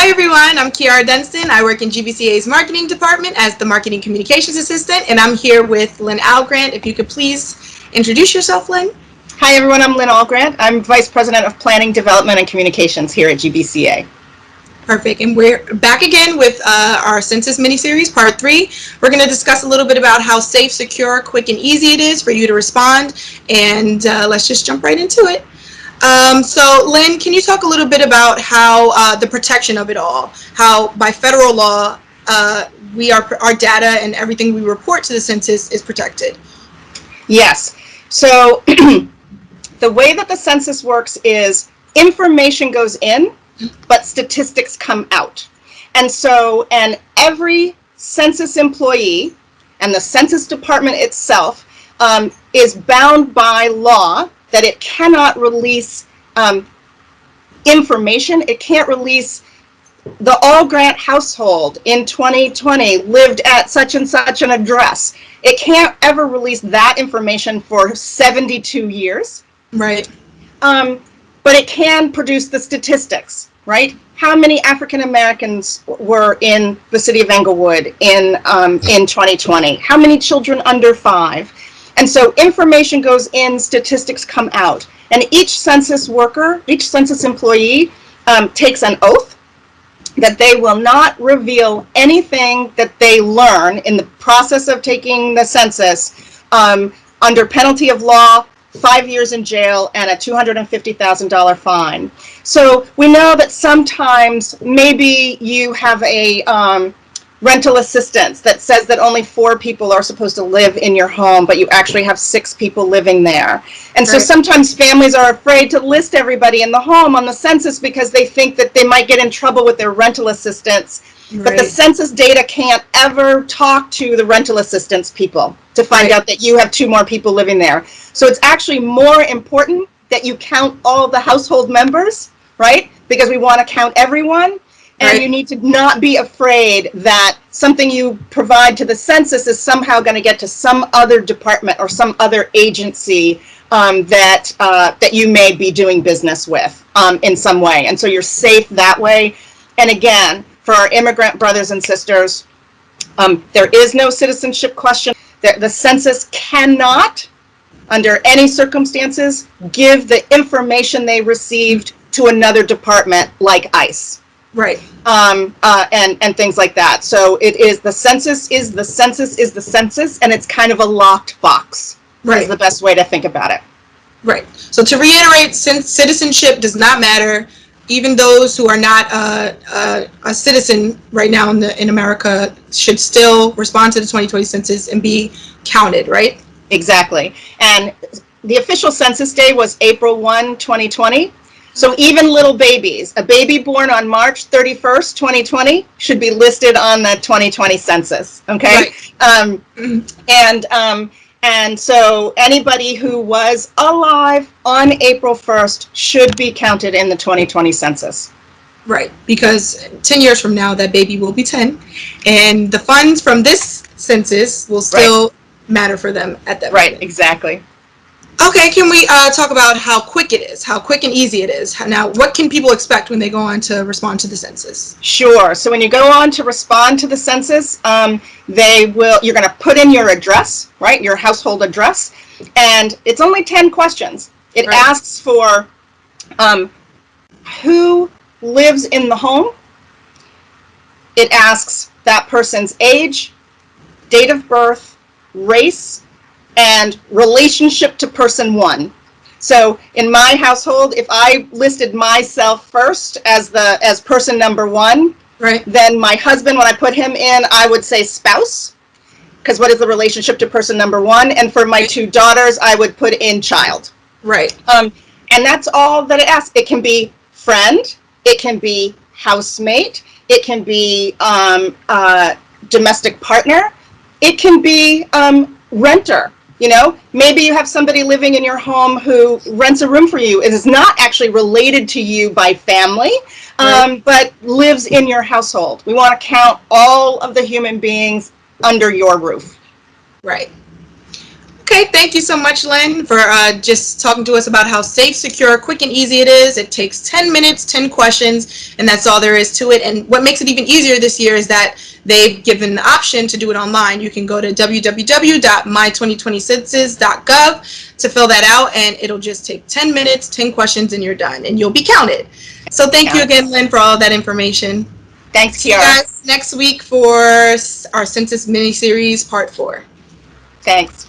Hi everyone, I'm Kiara Dunstan. I work in GBCA's marketing department as the marketing communications assistant, and I'm here with Lynn Algrant. If you could please introduce yourself, Lynn. Hi everyone, I'm Lynn Algrant. I'm Vice President of Planning, Development, and Communications here at GBCA. Perfect, and we're back again with our Census mini-series, part 3. We're going to discuss a little bit about how safe, secure, quick, and easy it is for you to respond, and let's just jump right into it. So Lynn, can you talk a little bit about how the protection of it all, how by federal law our data and everything we report to the census is protected? Yes, so the way that the census works is information goes in, but statistics come out. And every census employee and the Census Department itself is bound by law that it cannot release information. It can't release the Algrant household in 2020 lived at such and such an address. It can't ever release that information for 72 years. Right. But it can produce the statistics, right? How many African Americans were in the city of Englewood in 2020? How many children under 5? And so information goes in, statistics come out. And each census worker, each census employee takes an oath that they will not reveal anything that they learn in the process of taking the census under penalty of law, 5 years in jail, and a $250,000 fine. So we know that sometimes maybe you have a rental assistance that says that only 4 people are supposed to live in your home, but you actually have 6 people living there. And so sometimes families are afraid to list everybody in the home on the census because they think that they might get in trouble with their rental assistance. Right. But the census data can't ever talk to the rental assistance people to find out that you have 2 more people living there. So it's actually more important that you count all the household members, right? Because we want to count everyone. And you need to not be afraid that something you provide to the census is somehow going to get to some other department or some other agency that you may be doing business with in some way. And so you're safe that way. And again, for our immigrant brothers and sisters, there is no citizenship question. The census cannot, under any circumstances, give the information they received to another department like ICE. Right. And things like that. So it is the census is the census is the census, and it's kind of a locked box. Right. Is the best way to think about it. Right. So to reiterate, since citizenship does not matter, even those who are not a citizen right now in America should still respond to the 2020 census and be counted, right? Exactly. And the official census day was April 1, 2020. So even little babies, a baby born on March 31st, 2020, should be listed on the 2020 census, okay? Right. And so anybody who was alive on April 1st should be counted in the 2020 census. Right, because 10 years from now, that baby will be 10, and the funds from this census will still matter for them at that moment. Right, exactly. Okay, can we talk about how quick it is, how quick and easy it is? Now, what can people expect when they go on to respond to the census? Sure. So when you go on to respond to the census, you're going to put in your address, right, your household address, and it's only 10 questions. It asks for who lives in the home. It asks that person's age, date of birth, race, and relationship to person 1. So in my household, if I listed myself first as person number 1, then my husband, when I put him in, I would say spouse, because what is the relationship to person number 1? And for my 2 daughters, I would put in child. Right. And that's all that it asks. It can be friend, it can be housemate, it can be domestic partner, it can be renter. You know, maybe you have somebody living in your home who rents a room for you. It is not actually related to you by family, but lives in your household. We want to count all of the human beings under your roof. Right. Okay, thank you so much, Lynn, for just talking to us about how safe, secure, quick, and easy it is. It takes 10 minutes, 10 questions, and that's all there is to it. And what makes it even easier this year is that they've given the option to do it online. You can go to www.my2020census.gov to fill that out, and it'll just take 10 minutes, 10 questions, and you're done, and you'll be counted. So thank you again, Lynn, for all that information. Thanks, See you Kiara. guys next week for our Census mini-series part 4. Thanks.